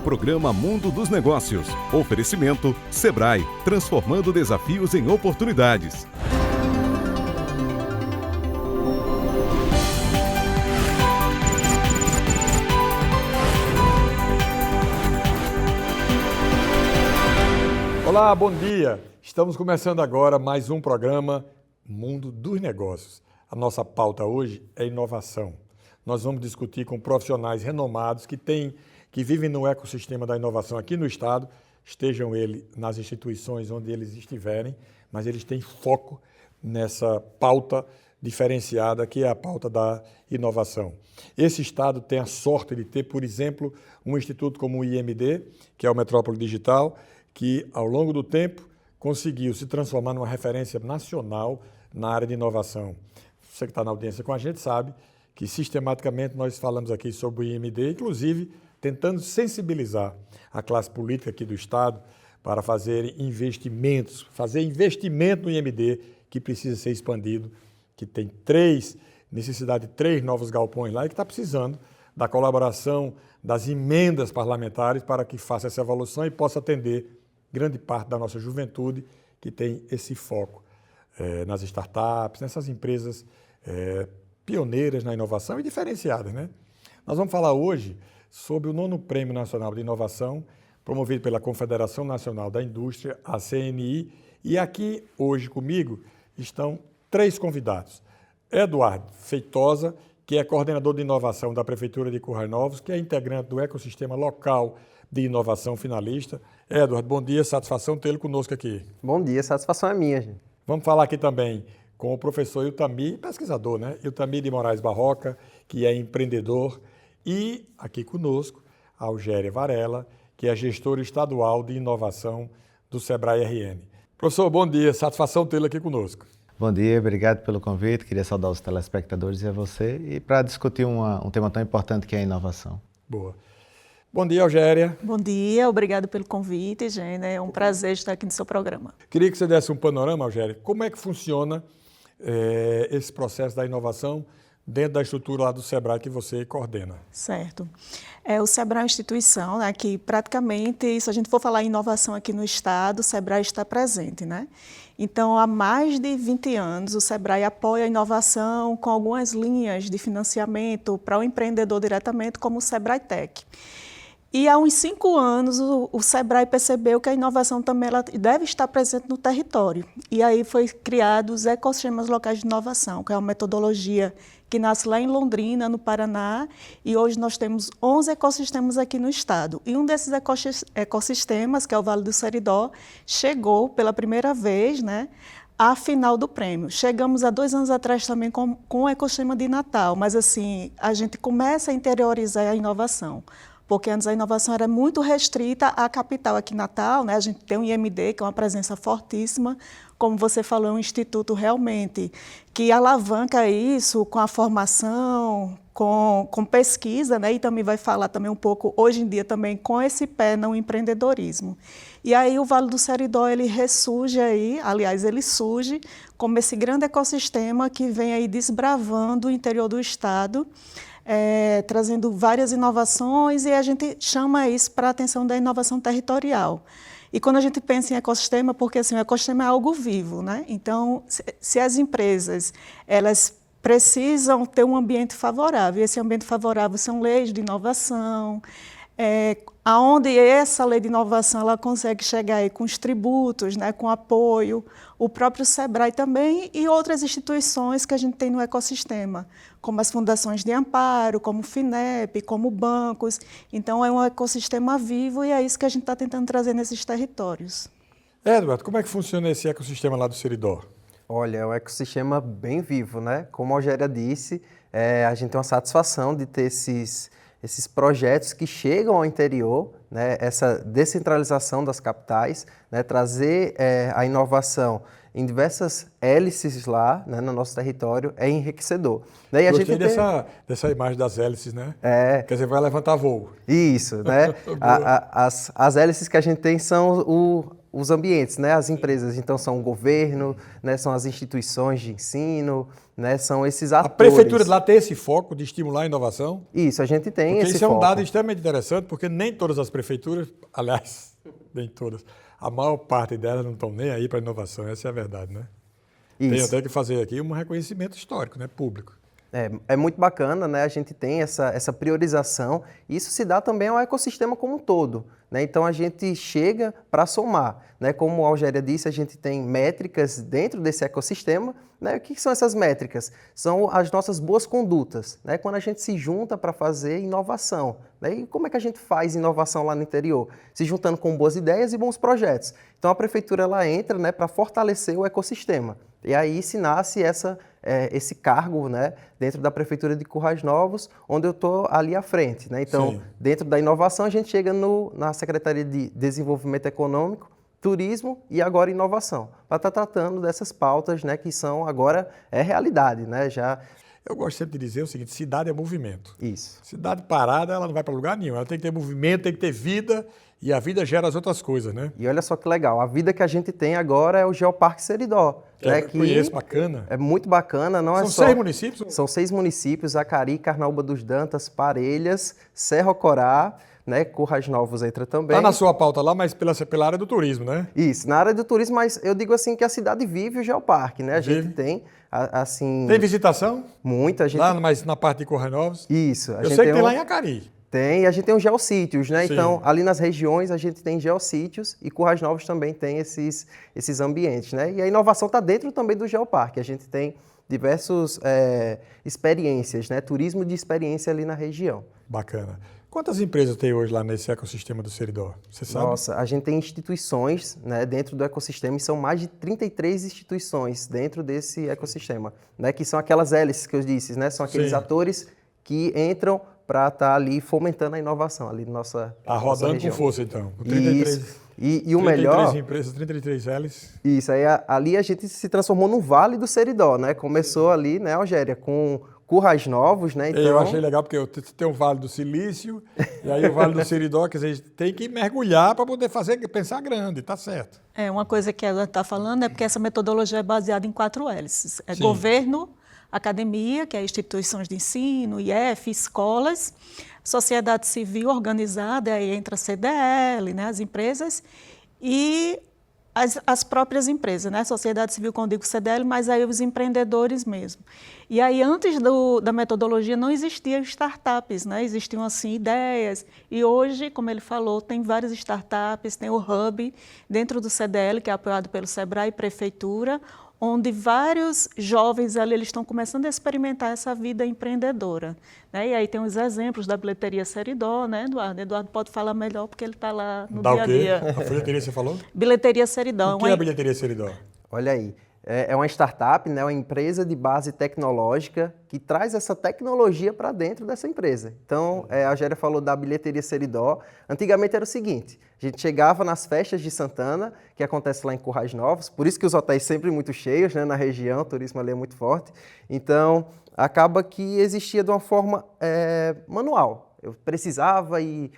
Programa Mundo dos Negócios. Oferecimento Sebrae, transformando desafios em oportunidades. Olá, bom dia! Estamos começando agora mais um programa Mundo dos Negócios. A nossa pauta hoje é inovação. Nós vamos discutir com profissionais renomados que vivem no ecossistema da inovação aqui no Estado, estejam eles nas instituições onde eles estiverem, mas eles têm foco nessa pauta diferenciada, que é a pauta da inovação. Esse Estado tem a sorte de ter, por exemplo, um instituto como o IMD, que é o Metrópole Digital, que, ao longo do tempo, conseguiu se transformar numa referência nacional na área de inovação. Você que está na audiência com a gente sabe que, sistematicamente, nós falamos aqui sobre o IMD, inclusive tentando sensibilizar a classe política aqui do Estado para fazer investimento no IMD, que precisa ser expandido, que tem necessidade de 3 novos galpões lá e que está precisando da colaboração das emendas parlamentares para que faça essa evolução e possa atender grande parte da nossa juventude que tem esse foco nas startups, nessas empresas pioneiras na inovação e diferenciadas, né? Nós vamos falar hoje sobre o 9º Prêmio Nacional de Inovação, promovido pela Confederação Nacional da Indústria, a CNI, e aqui hoje comigo estão 3 convidados. Eduardo Feitosa, que é coordenador de inovação da Prefeitura de Currais Novos, que é integrante do ecossistema local de inovação finalista. Eduardo, bom dia, satisfação tê-lo conosco aqui. Bom dia, satisfação é minha, gente. Vamos falar aqui também com o professor Iltamir, pesquisador, né? Iltamir de Moraes Barroca, que é empreendedor, e aqui conosco a Algéria Varela, que é gestora estadual de inovação do Sebrae RN. Professor, bom dia, satisfação tê-lo aqui conosco. Bom dia, obrigado pelo convite, queria saudar os telespectadores e a você, e para discutir um tema tão importante que é a inovação. Boa. Bom dia, Algéria. Bom dia, obrigado pelo convite, Gênia. É um prazer estar aqui no seu programa. Queria que você desse um panorama, Algéria, como é que funciona esse processo da inovação dentro da estrutura lá do Sebrae que você coordena. Certo. O Sebrae é uma instituição, né, que praticamente, se a gente for falar em inovação aqui no Estado, o Sebrae está presente, né? Então, há mais de 20 anos, o Sebrae apoia a inovação com algumas linhas de financiamento para o empreendedor diretamente, como o Sebrae Tech. E há uns 5 anos, o Sebrae percebeu que a inovação também ela deve estar presente no território. E aí foi criado os ecossistemas locais de inovação, que é uma metodologia que nasce lá em Londrina, no Paraná, e hoje nós temos 11 ecossistemas aqui no estado. E um desses ecossistemas, que é o Vale do Seridó, chegou pela primeira vez, né, à final do prêmio. Chegamos há 2 anos atrás também com o ecossistema de Natal, mas assim, a gente começa a interiorizar a inovação. Porque antes a inovação era muito restrita à capital aqui em Natal, né? A gente tem o IMD, que é uma presença fortíssima, como você falou, é um instituto realmente que alavanca isso com a formação, com pesquisa, né? E também vai falar também um pouco, hoje em dia, também com esse pé no empreendedorismo. E aí o Vale do Seridó, ele ressurge aí, aliás, ele surge como esse grande ecossistema que vem aí desbravando o interior do estado, trazendo várias inovações, e a gente chama isso para a atenção da inovação territorial. E quando a gente pensa em ecossistema, porque assim, o ecossistema é algo vivo, né? Então, se as empresas elas precisam ter um ambiente favorável, e esse ambiente favorável são leis de inovação, aonde essa lei de inovação ela consegue chegar aí com os tributos, né, com apoio, o próprio Sebrae também e outras instituições que a gente tem no ecossistema, como as fundações de amparo, como o FINEP, como bancos. Então, é um ecossistema vivo e é isso que a gente está tentando trazer nesses territórios. Eduardo, como é que funciona esse ecossistema lá do Seridó? Olha, é um ecossistema bem vivo, né? Como a Algéria disse, a gente tem uma satisfação de ter esses projetos que chegam ao interior, né? Essa descentralização das capitais, né? Trazer a inovação em diversas hélices lá, né, no nosso território, é enriquecedor. Daí gostei dessa imagem das hélices, né? Quer dizer, vai levantar voo. Isso, né? As hélices que a gente tem são os ambientes, né? As empresas, então são o governo, né? São as instituições de ensino, né? São esses atores. A prefeitura de lá tem esse foco de estimular a inovação? Isso, a gente tem Porque esse isso é um foco. dado extremamente interessante, porque nem todas as prefeituras, aliás, nem todas, a maior parte delas não estão nem aí para a inovação, essa é a verdade, né? Tem Isso. até que fazer aqui um reconhecimento histórico, né? Público. É muito bacana, né? A gente tem essa priorização e isso se dá também ao ecossistema como um todo, né? Então a gente chega para somar, né? Como a Algéria disse, a gente tem métricas dentro desse ecossistema, né? O que são essas métricas? São as nossas boas condutas, né? Quando a gente se junta para fazer inovação, né? E como é que a gente faz inovação lá no interior? Se juntando com boas ideias e bons projetos. Então a prefeitura ela entra, né, para fortalecer o ecossistema. E aí se nasce esse cargo, né, dentro da Prefeitura de Currais Novos, onde eu estou ali à frente, né? Então, Sim. dentro da inovação, a gente chega na Secretaria de Desenvolvimento Econômico, Turismo e agora Inovação, para estar tratando dessas pautas, né, que são agora realidade, né? Já Eu gosto sempre de dizer o seguinte, cidade é movimento. isso. Cidade parada, ela não vai para lugar nenhum. Ela tem que ter movimento, tem que ter vida, e a vida gera as outras coisas, né? E olha só que legal, a vida que a gente tem agora é o Geoparque Seridó, né, Eu conheço, bacana. é muito bacana, não é São só... 6 municípios? São 6 municípios, Acari, Carnaúba dos Dantas, Parelhas, Serra Corá, né, Currais Novos entra também. Está na sua pauta lá, mas pela área do turismo, né? Isso, na área do turismo, mas eu digo assim que a cidade vive o Geoparque, né? A Vive. gente tem, assim... Tem visitação? Muita gente... Lá, mas na parte de Currais Novos? Isso. Eu sei que tem lá em Acari. Tem, a gente tem os geossítios, né? Sim. Então, ali nas regiões a gente tem geossítios e Currais Novos também tem esses ambientes, né? E a inovação está dentro também do Geoparque. A gente tem diversas experiências, né? Turismo de experiência ali na região. Bacana. Quantas empresas tem hoje lá nesse ecossistema do Seridó? Você sabe? Nossa, a gente tem instituições, né, dentro do ecossistema e são mais de 33 instituições dentro desse ecossistema, né? Que são aquelas hélices que eu disse, né? São aqueles Sim. atores que entram para estar ali fomentando a inovação ali na nossa Está nossa rodando região. com força, então. Com 33, Isso. E o 33 melhor... empresas, 33 hélices. Isso, aí ali a gente se transformou no Vale do Seridó, né? Começou ali, né, Algéria, com Currais Novos, né? Então... Eu achei legal porque tem o Vale do Silício e aí o Vale do Seridó, quer dizer, tem que mergulhar para poder pensar grande, tá certo. Uma coisa que ela está falando é porque essa metodologia é baseada em 4 hélices. É Sim. governo, academia, que é instituições de ensino, IF, escolas, sociedade civil organizada, aí entra a CDL, né, as empresas, e as próprias empresas, né, sociedade civil, quando digo CDL, mas aí os empreendedores mesmo. E aí, antes da metodologia, não existiam startups, né, existiam, assim, ideias, e hoje, como ele falou, tem várias startups, tem o Hub dentro do CDL, que é apoiado pelo Sebrae e Prefeitura, onde vários jovens ali eles estão começando a experimentar essa vida empreendedora, né? E aí tem os exemplos da bilheteria Seridó, né, Eduardo? Eduardo pode falar melhor porque ele está lá no dia a dia. A bilheteria você falou? Bilheteria Seridó. O que é a bilheteria Seridó? Olha aí, é uma startup, né, uma empresa de base tecnológica que traz essa tecnologia para dentro dessa empresa. Então, a Algéria falou da bilheteria Seridó. Antigamente era o seguinte, a gente chegava nas festas de Santana, que acontece lá em Currais Novos, por isso que os hotéis sempre muito cheios, né, na região, o turismo ali é muito forte. Então, acaba que existia de uma forma manual. Eu precisava ir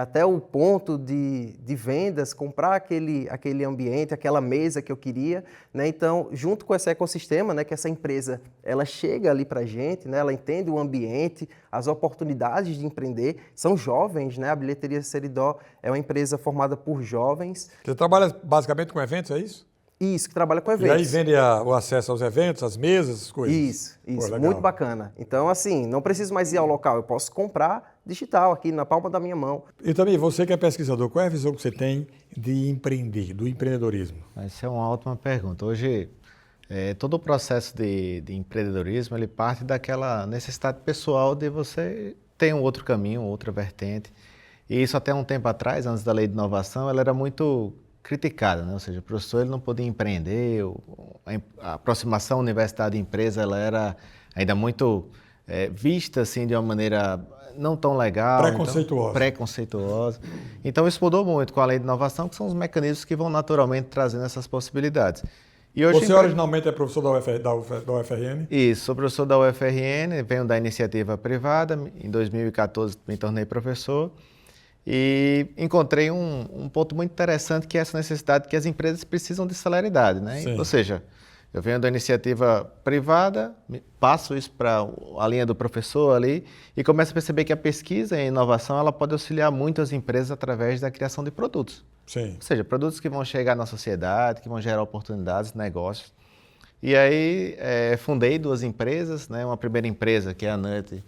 até o ponto de vendas, comprar aquele ambiente, aquela mesa que eu queria, né? Então, junto com esse ecossistema, né, que essa empresa ela chega ali para a gente, né, ela entende o ambiente, as oportunidades de empreender, são jovens, né? A Bilheteria Seridó é uma empresa formada por jovens. Você trabalha basicamente com eventos, é isso? Isso, que trabalha com E eventos. aí vende o acesso aos eventos, as mesas, as coisas? Isso, Pô, legal. muito bacana. Então, assim, não preciso mais ir ao local, eu posso comprar digital aqui na palma da minha mão. E também, você que é pesquisador, qual é a visão que você tem de empreender, do empreendedorismo? Essa é uma ótima pergunta. Hoje, todo o processo de empreendedorismo, ele parte daquela necessidade pessoal de você ter um outro caminho, outra vertente. E isso até um tempo atrás, antes da lei de inovação, ela era muito criticada, né? Ou seja, o professor ele não podia empreender, a aproximação universidade-empresa ela era ainda muito vista assim, de uma maneira não tão legal. Preconceituosa. Preconceituosa. Então isso mudou muito com a lei de inovação, que são os mecanismos que vão naturalmente trazendo essas possibilidades. E hoje, Você originalmente é professor da UFRN? Isso, sou professor da UFRN, venho da iniciativa privada, em 2014 me tornei professor. e encontrei um ponto muito interessante, que é essa necessidade que as empresas precisam de celeridade, né? Sim. Ou seja, eu venho da iniciativa privada, passo isso para a linha do professor ali e começo a perceber que a pesquisa e a inovação ela pode auxiliar muito as empresas através da criação de produtos. Sim. Ou seja, produtos que vão chegar na sociedade, que vão gerar oportunidades, negócios. E aí fundei 2 empresas, né? Uma primeira empresa, que é a NUT.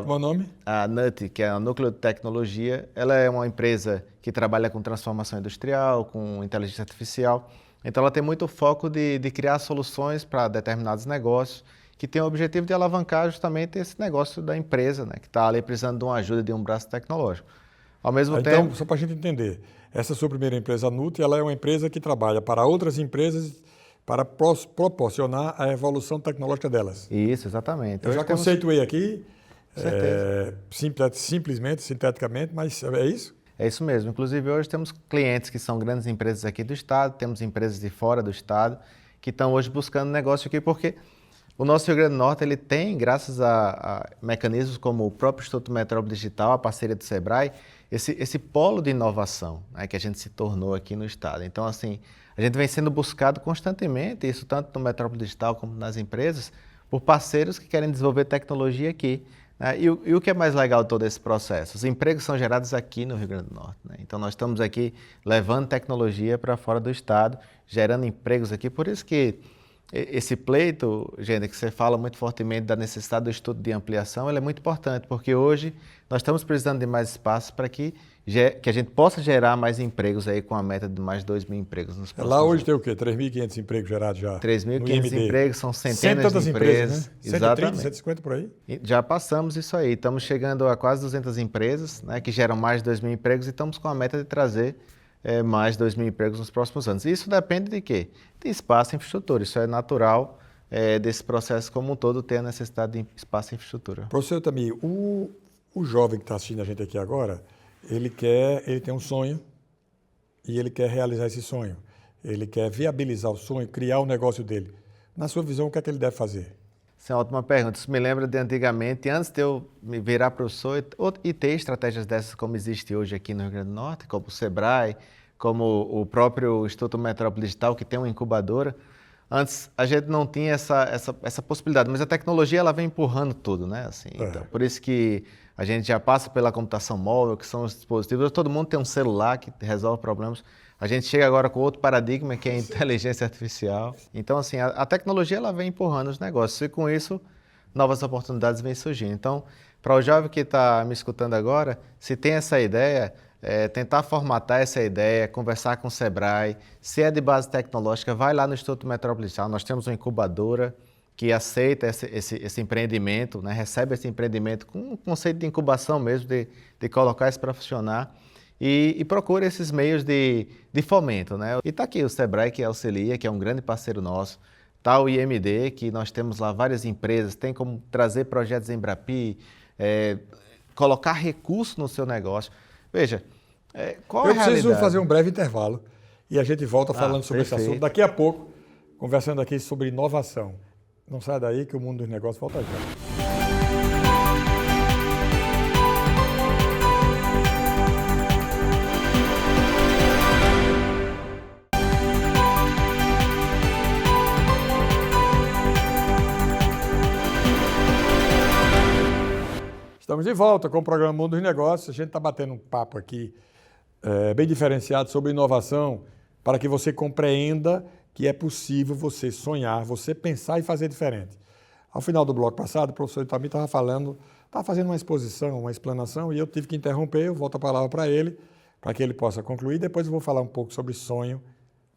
Qual o nome? A NUT, que é a Núcleo de Tecnologia, ela é uma empresa que trabalha com transformação industrial, com inteligência artificial. Então, ela tem muito foco de criar soluções para determinados negócios, que tem o objetivo de alavancar justamente esse negócio da empresa, né, que está ali precisando de uma ajuda, de um braço tecnológico. Ao mesmo Então, tempo... só para a gente entender, essa sua primeira empresa, a NUT, ela é uma empresa que trabalha para outras empresas para proporcionar a evolução tecnológica delas. Isso, exatamente. Eu já conceituei aqui, Certeza. sinteticamente, mas é isso? É isso mesmo. Inclusive, hoje temos clientes que são grandes empresas aqui do estado, temos empresas de fora do estado que estão hoje buscando negócio aqui, porque o nosso Rio Grande do Norte ele tem, graças a mecanismos como o próprio Instituto Metrópole Digital, a parceria do Sebrae, esse polo de inovação, né, que a gente se tornou aqui no estado. Então, assim, a gente vem sendo buscado constantemente, isso tanto no Metrópole Digital como nas empresas, por parceiros que querem desenvolver tecnologia aqui. E o que é mais legal de todo esse processo? Os empregos são gerados aqui no Rio Grande do Norte, né? Então, nós estamos aqui levando tecnologia para fora do estado, gerando empregos aqui. Por isso que esse pleito, gente, que você fala muito fortemente da necessidade do estudo de ampliação, ele é muito importante, porque hoje nós estamos precisando de mais espaço para que a gente possa gerar mais empregos aí com a meta de mais 2.000 empregos nos próximos Lá hoje anos. tem o quê? 3.500 empregos gerados já? 3.500 empregos, são centenas de empresas. Né? 130, Exatamente. 150 por aí? E já passamos isso aí, estamos chegando a quase 200 empresas, né, que geram mais de 2.000 empregos e estamos com a meta de trazer mais 2.000 empregos nos próximos anos. E isso depende de quê? De espaço e infraestrutura, isso é natural desse processo como um todo ter a necessidade de espaço e infraestrutura. Professor Tamir, o jovem que está assistindo a gente aqui agora, ele tem um sonho e ele quer realizar esse sonho. Ele quer viabilizar o sonho, criar o negócio dele. Na sua visão, o que é que ele deve fazer? Essa é uma ótima pergunta. Isso me lembra de antigamente, antes de eu me virar professor e ter estratégias dessas como existe hoje aqui no Rio Grande do Norte, como o Sebrae, como o próprio Instituto Metrópole Digital, que tem uma incubadora. Antes a gente não tinha essa possibilidade, mas a tecnologia ela vem empurrando tudo, né? Assim, então, por isso que a gente já passa pela computação móvel, que são os dispositivos, todo mundo tem um celular que resolve problemas. A gente chega agora com outro paradigma, que é a inteligência artificial. Então, assim, a tecnologia ela vem empurrando os negócios e, com isso, novas oportunidades vêm surgindo. Então, para o jovem que está me escutando agora, se tem essa ideia, tentar formatar essa ideia, conversar com o Sebrae. Se é de base tecnológica, vai lá no Instituto Metrópole Digital. Nós temos uma incubadora que aceita esse empreendimento, né? Recebe esse empreendimento com um conceito de incubação mesmo, de colocar isso para funcionar. E procura esses meios de fomento, né? E está aqui o Sebrae, que auxilia, que é um grande parceiro nosso. Está o IMD, que nós temos lá várias empresas, tem como trazer projetos em Embrapi, colocar recursos no seu negócio. Veja, qual é a realidade? Eu preciso fazer um breve intervalo e a gente volta falando sobre esse assunto daqui a pouco, conversando aqui sobre inovação. Não sai daí que o mundo dos negócios volta já. Estamos de volta com o programa Mundo dos Negócios. A gente está batendo um papo aqui bem diferenciado sobre inovação para que você compreenda que é possível você sonhar, você pensar e fazer diferente. Ao final do bloco passado, o professor Tamir estava fazendo uma exposição, uma explanação, e eu tive que interromper, eu volto a palavra para ele que ele possa concluir. Depois eu vou falar um pouco sobre sonho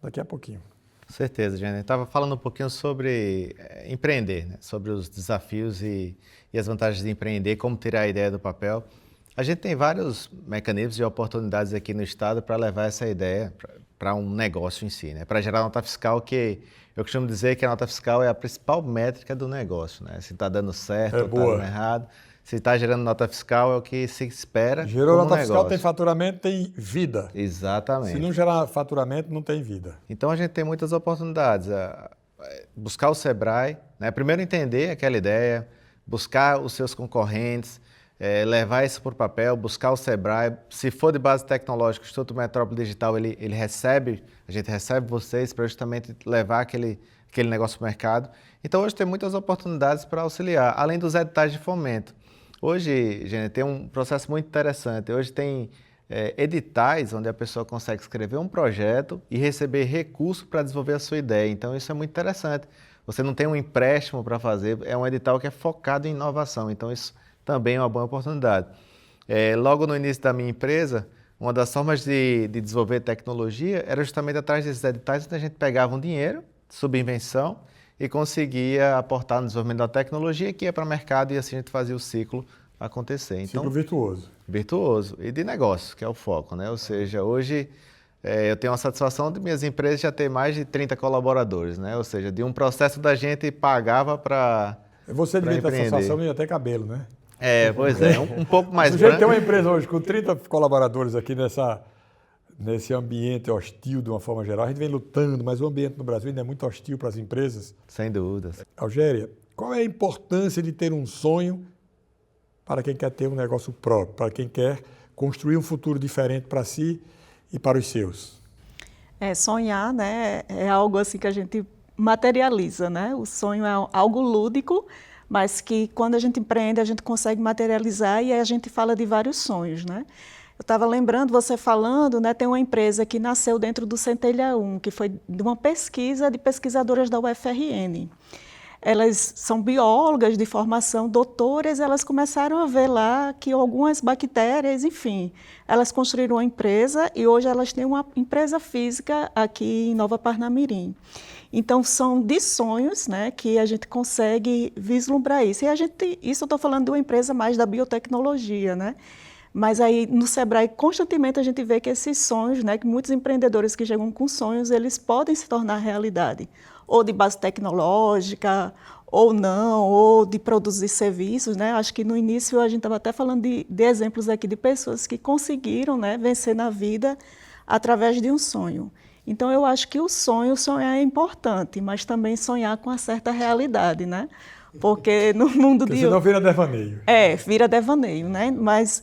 daqui a pouquinho. Com certeza, Jânio. Estava falando um pouquinho sobre empreender, né? Sobre os desafios e as vantagens de empreender, como tirar a ideia do papel. A gente tem vários mecanismos e oportunidades aqui no estado para levar essa ideia para um negócio em si, né? Para gerar nota fiscal, que eu costumo dizer que a nota fiscal é a principal métrica do negócio, né? Se está dando certo ou está dando errado. Se está gerando nota fiscal, é o que se espera. Gerou nota fiscal, tem faturamento, tem vida. Exatamente. Se não gerar faturamento, não tem vida. Então, a gente tem muitas oportunidades. Buscar o Sebrae, né? Primeiro entender aquela ideia, buscar os seus concorrentes, levar isso para o papel, buscar o Sebrae. Se for de base tecnológica, o Instituto Metrópole Digital, a gente recebe vocês para justamente levar aquele negócio para o mercado. Então, hoje tem muitas oportunidades para auxiliar, além dos editais de fomento. Hoje, gente, tem um processo muito interessante. Hoje tem editais onde a pessoa consegue escrever um projeto e receber recurso para desenvolver a sua ideia. Então, isso é muito interessante. Você não tem um empréstimo para fazer, é um edital que é focado em inovação. Então, isso também é uma boa oportunidade. Logo no início da minha empresa, uma das formas de desenvolver tecnologia era justamente atrás desses editais, onde a gente pegava um dinheiro, subvenção, e conseguia aportar no desenvolvimento da tecnologia, que ia para o mercado e assim a gente fazia o ciclo acontecer. Então, ciclo virtuoso. Virtuoso. E de negócio, que é o foco, né? Ou seja, hoje eu tenho a satisfação de minhas empresas já ter mais de 30 colaboradores, né? Ou seja, de um processo da gente pagava para Você devia ter a satisfação de até cabelo, né? Pois é, um pouco mais Se a gente tem uma empresa hoje com 30 colaboradores aqui nesse ambiente hostil de uma forma geral, a gente vem lutando, mas o ambiente no Brasil ainda é muito hostil para as empresas. Sem dúvidas. Algéria, qual é a importância de ter um sonho para quem quer ter um negócio próprio, para quem quer construir um futuro diferente para si e para os seus? Sonhar, né, é algo assim que a gente materializa, né? O sonho é algo lúdico, mas que quando a gente empreende, a gente consegue materializar e aí a gente fala de vários sonhos, né? Eu estava lembrando, você falando, né, tem uma empresa que nasceu dentro do Centelha 1, que foi de uma pesquisa de pesquisadoras da UFRN. Elas são biólogas de formação, doutoras, elas começaram a ver lá que algumas bactérias, enfim, elas construíram uma empresa e hoje elas têm uma empresa física aqui em Nova Parnamirim. Então, são de sonhos, né, que a gente consegue vislumbrar isso. E isso eu estou falando de uma empresa mais da biotecnologia, né? Mas aí no Sebrae constantemente a gente vê que esses sonhos, né, que muitos empreendedores que chegam com sonhos, eles podem se tornar realidade, ou de base tecnológica, ou não, ou de produzir serviços, né? Acho que no início a gente estava até falando de exemplos aqui de pessoas que conseguiram, né, vencer na vida através de um sonho. Então eu acho que sonhar é importante, mas também sonhar com uma certa realidade, né? Porque no mundo Porque senão vira devaneio. Vira devaneio, né?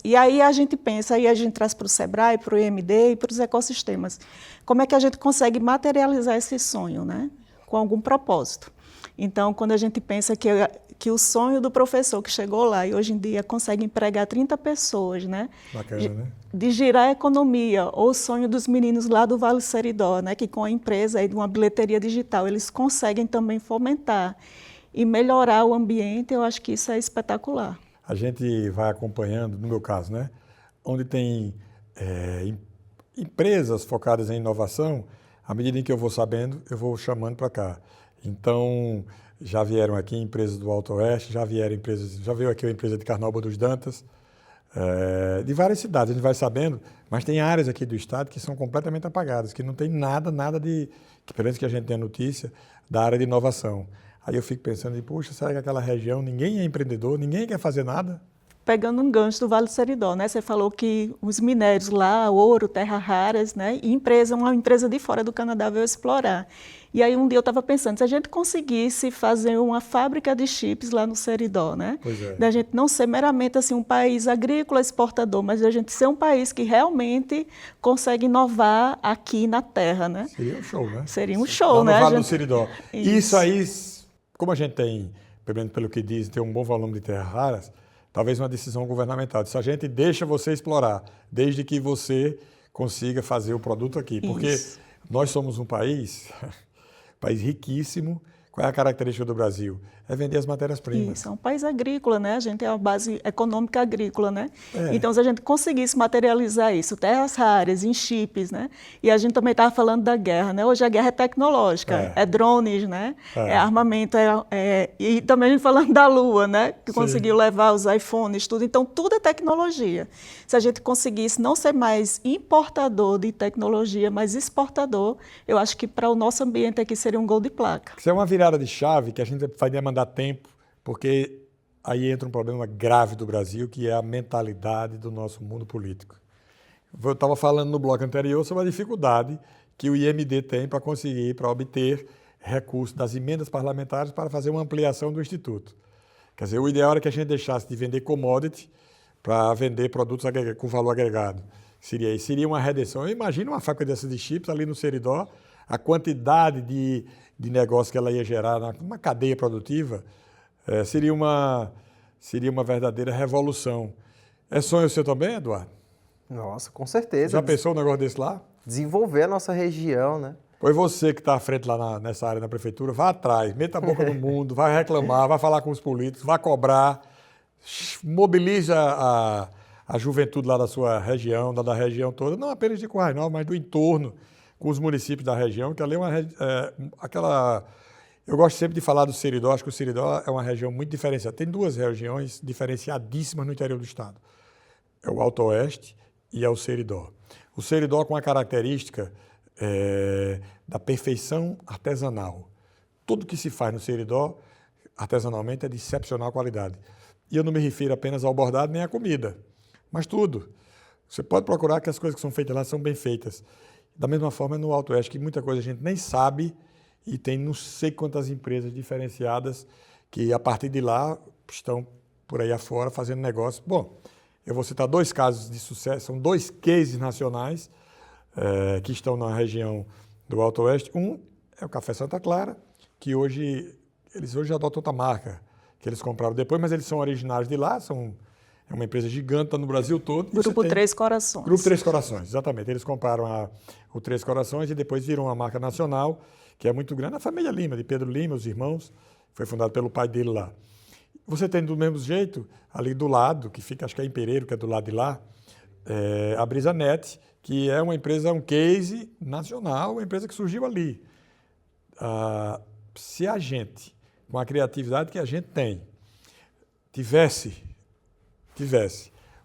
E aí a gente pensa, aí a gente traz para o Sebrae, para o IMD e para os ecossistemas. Como é que a gente consegue materializar esse sonho, né? Com algum propósito. Então, quando a gente pensa que o sonho do professor que chegou lá e hoje em dia consegue empregar 30 pessoas, né? Bacana, né? De girar a economia, ou o sonho dos meninos lá do Vale Seridó, né? Que com a empresa aí de uma bilheteria digital, eles conseguem também fomentar e melhorar o ambiente, eu acho que isso é espetacular. A gente vai acompanhando, no meu caso, né, onde tem empresas focadas em inovação, à medida em que eu vou sabendo, eu vou chamando para cá. Então, já vieram aqui empresas do Alto Oeste, já veio aqui a empresa de Carnaúba dos Dantas, de várias cidades, a gente vai sabendo, mas tem áreas aqui do estado que são completamente apagadas, que não tem nada de, que pelo menos que a gente tem a notícia, da área de inovação. Aí eu fico pensando, poxa, será que aquela região ninguém é empreendedor, ninguém quer fazer nada? Pegando um gancho do Vale do Seridó, né? Você falou que os minérios lá, ouro, terras raras, né? E uma empresa de fora do Canadá veio explorar. E aí um dia eu estava pensando, se a gente conseguisse fazer uma fábrica de chips lá no Seridó, né? Pois é. Da gente não ser meramente assim, um país agrícola exportador, mas a gente ser um país que realmente consegue inovar aqui na terra, né? Seria um show, né? Seria um show, lá né? no Vale do Seridó. Isso aí, como a gente tem, pelo que dizem, tem um bom volume de terras raras, talvez uma decisão governamental. Se a gente deixa você explorar, desde que você consiga fazer o produto aqui. Porque nós somos um país riquíssimo. Qual é a característica do Brasil? É vender as matérias-primas. Isso, é um país agrícola, né? A gente é uma base econômica agrícola, né? Então, se a gente conseguisse materializar isso, terras raras, em chips, né? E a gente também estava falando da guerra, né? Hoje a guerra é tecnológica, é drones, né? É armamento, e também a gente falando da Lua, né? Que conseguiu levar os iPhones, tudo. Então, tudo é tecnologia. Se a gente conseguisse não ser mais importador de tecnologia, mas exportador, eu acho que para o nosso ambiente aqui seria um gol de placa. Isso é uma virada de chave que a gente vai demandar tempo, porque aí entra um problema grave do Brasil, que é a mentalidade do nosso mundo político. Eu estava falando no bloco anterior sobre a dificuldade que o IMD tem para obter recursos das emendas parlamentares para fazer uma ampliação do Instituto. Quer dizer, o ideal era que a gente deixasse de vender commodity para vender produtos com valor agregado. Seria uma redenção. Eu imagino uma fábrica dessas de chips ali no Seridó, a quantidade de negócio que ela ia gerar numa cadeia produtiva, seria uma verdadeira revolução. É sonho seu também, Eduardo? Nossa, com certeza. Já pensou um negócio desse lá? Desenvolver a nossa região, né? Pois você que está à frente lá nessa área da prefeitura, vá atrás, meta a boca no mundo, vai reclamar, vai falar com os políticos, vai cobrar, mobilize a juventude lá da sua região, da região toda, não apenas de Currais Novos, mas do entorno, com os municípios da região, que ali eu gosto sempre de falar do Seridó, acho que o Seridó é uma região muito diferenciada. Tem duas regiões diferenciadíssimas no interior do estado. É o Alto Oeste e é o Seridó. O Seridó com a característica da perfeição artesanal. Tudo que se faz no Seridó, artesanalmente, é de excepcional qualidade. E eu não me refiro apenas ao bordado nem à comida, mas tudo. Você pode procurar que as coisas que são feitas lá são bem feitas. Da mesma forma, no Alto Oeste, que muita coisa a gente nem sabe e tem não sei quantas empresas diferenciadas que, a partir de lá, estão por aí afora fazendo negócio. Bom, eu vou citar 2 casos de sucesso, são 2 cases nacionais que estão na região do Alto Oeste. Um é o Café Santa Clara, que eles hoje adotam outra marca, que eles compraram depois, mas eles são originários de lá, é uma empresa gigante, está no Brasil todo. Grupo Três Corações. Grupo Três Corações, exatamente. Eles compraram o Três Corações e depois viram uma marca nacional, que é muito grande, a família Lima, de Pedro Lima, os irmãos, foi fundado pelo pai dele lá. Você tem do mesmo jeito, ali do lado, que fica, acho que é em Pereiro, que é do lado de lá, a Brisanet, que é uma empresa, um case nacional, uma empresa que surgiu ali. Se a gente, com a criatividade que a gente tem, tivesse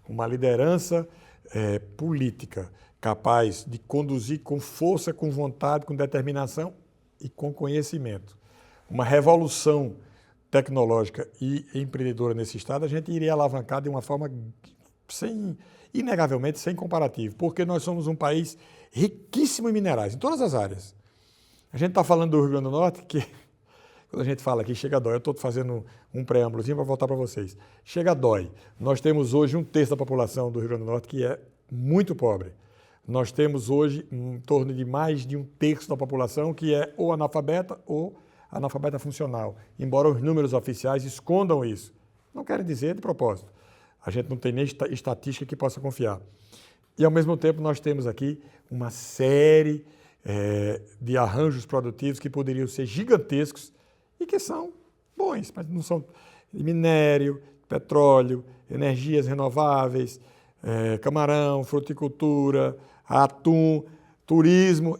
uma liderança política capaz de conduzir com força, com vontade, com determinação e com conhecimento, uma revolução tecnológica e empreendedora nesse estado, a gente iria alavancar de uma forma inegavelmente sem comparativo, porque nós somos um país riquíssimo em minerais, em todas as áreas. A gente está falando do Rio Grande do Norte, que quando a gente fala aqui, chega a dói. Eu estou fazendo um preâmbulozinho para voltar para vocês. Chega a dói. Nós temos hoje 1/3 da população do Rio Grande do Norte que é muito pobre. Nós temos hoje em torno de mais de 1/3 da população que é ou analfabeta funcional, embora os números oficiais escondam isso. Não querem dizer de propósito. A gente não tem nem estatística que possa confiar. E, ao mesmo tempo, nós temos aqui uma série de arranjos produtivos que poderiam ser gigantescos e que são bons, mas não são de minério, petróleo, energias renováveis, camarão, fruticultura, atum, turismo.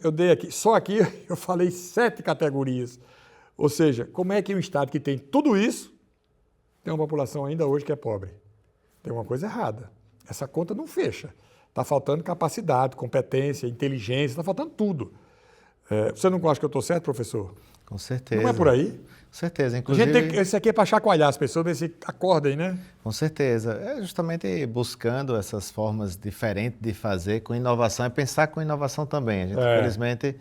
Só aqui eu falei 7 categorias. Ou seja, como é que um estado que tem tudo isso tem uma população ainda hoje que é pobre? Tem uma coisa errada. Essa conta não fecha. Está faltando capacidade, competência, inteligência, está faltando tudo. Você não acha que eu estou certo, professor? Com certeza. Não é por aí? Com certeza. Inclusive, esse aqui é para chacoalhar as pessoas, ver se acordem, né? Com certeza. É justamente buscando essas formas diferentes de fazer com inovação, é pensar com inovação também. A gente, infelizmente,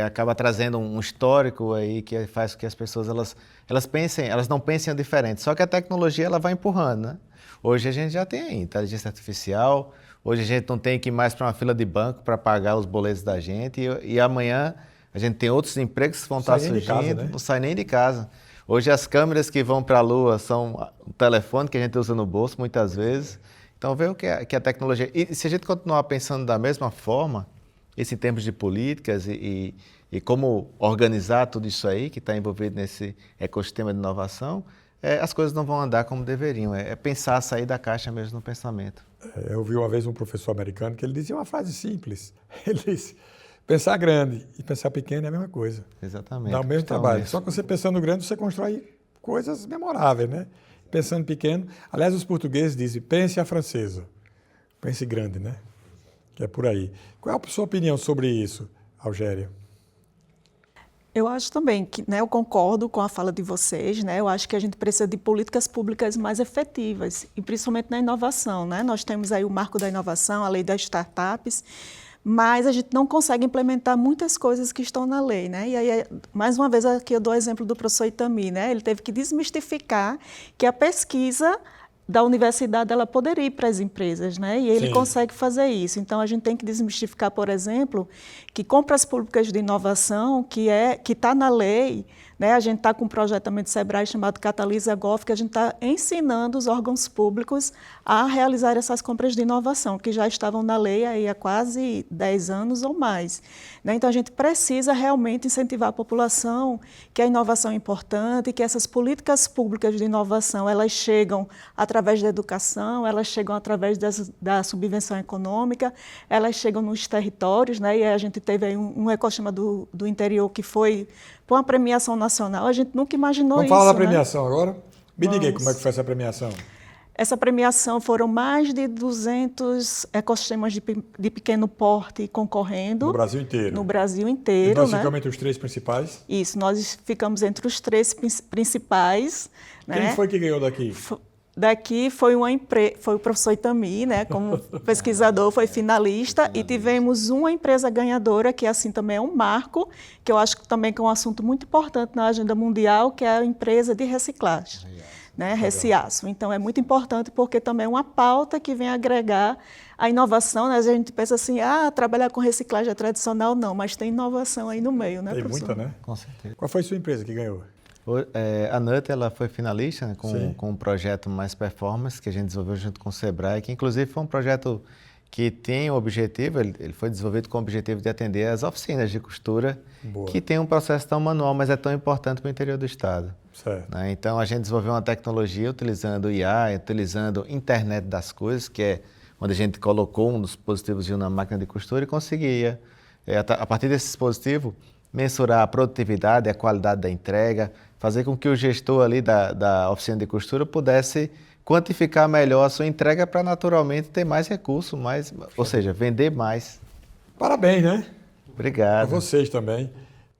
acaba trazendo um histórico aí que faz com que as pessoas elas não pensem diferente. Só que a tecnologia ela vai empurrando, né? Hoje a gente já tem inteligência artificial, hoje a gente não tem que ir mais para uma fila de banco para pagar os boletos da gente e amanhã a gente tem outros empregos que vão estar surgindo, não sai nem de casa. Hoje as câmeras que vão para a Lua são o telefone que a gente usa no bolso muitas vezes. Então vê o que a tecnologia... E se a gente continuar pensando da mesma forma, isso em termos de políticas e como organizar tudo isso aí que está envolvido nesse ecossistema de inovação, as coisas não vão andar como deveriam. É pensar, sair da caixa mesmo no pensamento. Eu ouvi uma vez um professor americano que ele dizia uma frase simples. Ele disse, pensar grande e pensar pequeno é a mesma coisa. Exatamente. Dá o mesmo trabalho. Só que você pensando grande, você constrói coisas memoráveis, né? Pensando pequeno... Aliás, os portugueses dizem, pense à francesa. Pense grande, né? Que é por aí. Qual é a sua opinião sobre isso, Algéria? Eu acho também que, eu concordo com a fala de vocês, eu acho que a gente precisa de políticas públicas mais efetivas, e principalmente na inovação, Nós temos aí o marco da inovação, a lei das startups, mas a gente não consegue implementar muitas coisas que estão na lei, E aí, mais uma vez, aqui eu dou o exemplo do professor Itami, Ele teve que desmistificar que a pesquisa da universidade ela poderia ir para as empresas, né? E ele Sim. consegue fazer isso. Então, a gente tem que desmistificar, por exemplo, que compras públicas de inovação, que está na lei, né? A gente está com um projeto também do Sebrae chamado Catalisa Gov, que a gente está ensinando os órgãos públicos a realizar essas compras de inovação, que já estavam na lei aí há quase 10 anos ou mais, né? Então, a gente precisa realmente incentivar a população que a inovação é importante, que essas políticas públicas de inovação, elas chegam através da educação, elas chegam através da subvenção econômica, elas chegam nos territórios, né? E a gente teve aí um ecossistema do interior que foi uma premiação nacional, a gente nunca imaginou isso. Vamos falar da né? premiação agora? Me diga aí Vamos. como é que foi essa premiação. Essa premiação foram mais de 200 ecossistemas de pequeno porte concorrendo. No Brasil inteiro. No Brasil E inteiro, nós né? ficamos entre os 3 principais. Isso, nós ficamos entre os 3 principais. Quem né? foi que ganhou daqui? Daqui foi foi o professor Itami, né, como pesquisador, foi finalista, e tivemos uma empresa ganhadora, que assim também é um marco, que eu acho que também é um assunto muito importante na agenda mundial, que é a empresa de reciclagem, né, Reciaço. Então é muito importante porque também é uma pauta que vem agregar a inovação, né? A gente pensa assim, trabalhar com reciclagem é tradicional, não, mas tem inovação aí no meio, né, Tem professor? muita, né? Com certeza. Qual foi a sua empresa que ganhou? A NUT, ela foi finalista, né, Sim. com um projeto Mais Performance, que a gente desenvolveu junto com o Sebrae, que inclusive foi um projeto que tem o objetivo, ele foi desenvolvido com o objetivo de atender as oficinas de costura, Boa. que tem um processo tão manual, mas é tão importante para o interior do estado. Certo. Né? Então, a gente desenvolveu uma tecnologia utilizando IA, utilizando internet das coisas, que é onde a gente colocou um dispositivo na máquina de costura e conseguia, a partir desse dispositivo, mensurar a produtividade, a qualidade da entrega, fazer com que o gestor ali da oficina de costura pudesse quantificar melhor a sua entrega para naturalmente ter mais recurso, ou seja, vender mais. Parabéns, né? A Obrigado. vocês também.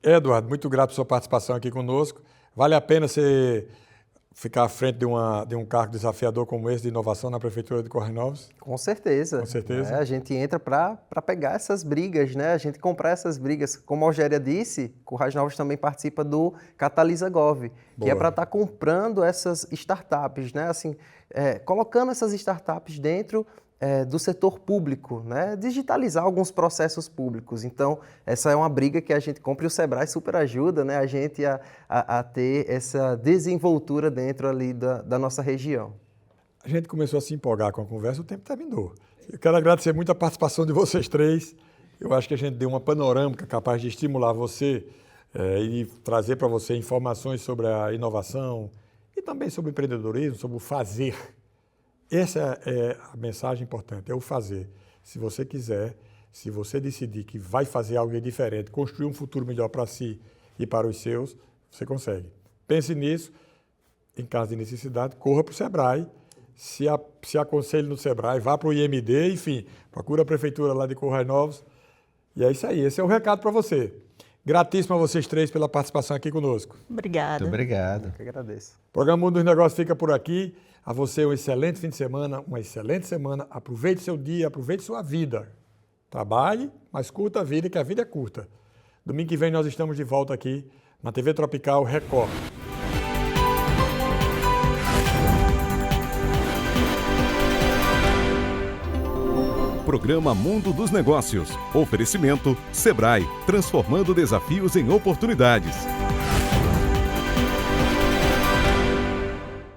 Eduardo, muito grato pela sua participação aqui conosco. Vale a pena você ficar à frente de um cargo desafiador como esse de inovação na Prefeitura de Currais Novos? Com certeza. Com certeza. A gente entra para pegar essas brigas, né? A gente comprar essas brigas. Como a Algéria disse, Currais Novos também participa do Catalisa Gov, que é para estar comprando essas startups, né? Assim, colocando essas startups dentro do setor público, né? Digitalizar alguns processos públicos. Então, essa é uma briga que a gente compra e o Sebrae super ajuda, né? A gente a ter essa desenvoltura dentro ali da nossa região. A gente começou a se empolgar com a conversa, o tempo terminou. Eu quero agradecer muito a participação de vocês três. Eu acho que a gente deu uma panorâmica capaz de estimular você e trazer para você informações sobre a inovação e também sobre o empreendedorismo, sobre o fazer. Essa é a mensagem importante, é o fazer. Se você quiser, se você decidir que vai fazer algo diferente, construir um futuro melhor para si e para os seus, você consegue. Pense nisso, em caso de necessidade, corra para o Sebrae, se aconselhe no Sebrae, vá para o IMD, enfim, procura a Prefeitura lá de Currais Novos. E é isso aí, esse é o recado para você. Gratíssimo a vocês três pela participação aqui conosco. Obrigada. Muito obrigado. Eu que agradeço. O programa Mundo dos Negócios fica por aqui. A você um excelente fim de semana, uma excelente semana. Aproveite seu dia, aproveite sua vida. Trabalhe, mas curta a vida, que a vida é curta. Domingo que vem nós estamos de volta aqui na TV Tropical Record. Programa Mundo dos Negócios. Oferecimento Sebrae, transformando desafios em oportunidades.